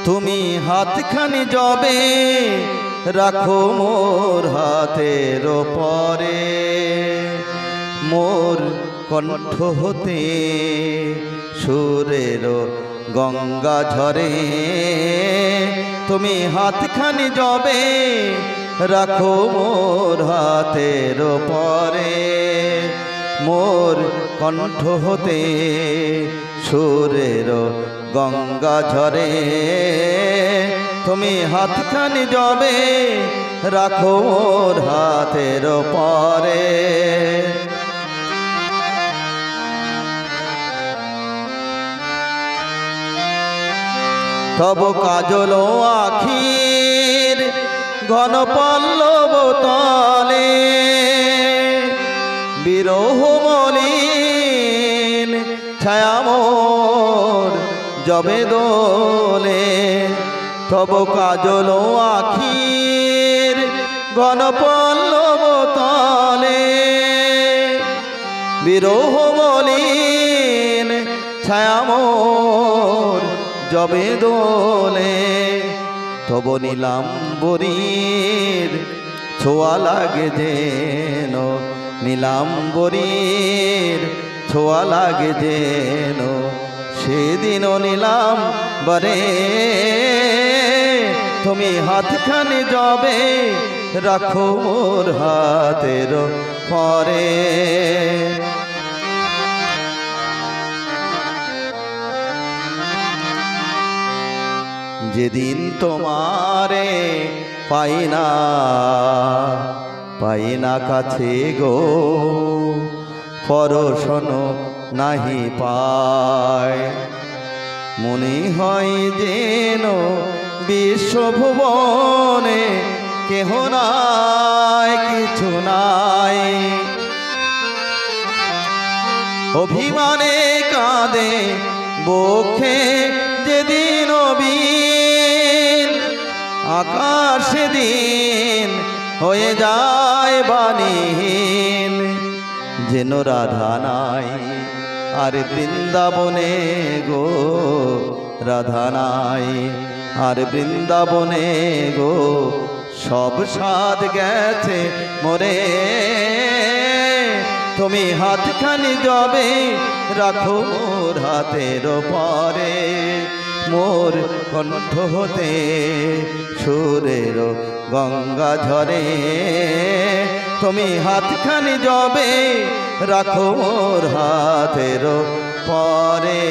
তুমি হাতখানি যবে রাখো মোর হাতের পরে, মোর কণ্ঠ হতে সুরের গঙ্গা ঝরে। তুমি হাতখানি যবে রাখো মোর হাতের পরে, মোর কণ্ঠ হতে সুরের গঙ্গা ঝরে। তুমি হাতখানি যবে রাখো মোর হাতের পরে। তব কাজল আখির ঘন পল্লব তলে, বিরহ মলিন ছায়া মোর যবে দোলে। তব কাজল আখির ঘন পল্লব তলে, বিরহ মলিন ছায়া মোর যবে দোলে। তব নীলাম্বরীর ছোঁয়া লাগে যেন, নীলাম্বরীর ছোঁয়া লাগে যেন, সেদিনও নীলাম্বরে। তুমি হাতখানি যবে রাখো মোর হাতের পরে। যেদিন তোমারে পাই না কাছে গো, পরশন নাহি পায়, মনে হয় যেন বিশ্বভুবনে কেহ নাই, কিছু নাই। অভিমানে কাঁদে বক্ষে যেদিন বীর, আকাশ দিন হয়ে যায় বাণীহীন। যেন রাধা নাই আর বৃন্দাবনে গো, রাধা নাই আর বৃন্দাবনে গো, সব স্বাদ গেছে মোরে। তুমি হাতখানি যবে রাখো মোর হাতের পরে, মোর কণ্ঠ হতে সুরের গঙ্গা ঝরে। তুমি হাতখানি যবে রাখো মোর হাতের পরে।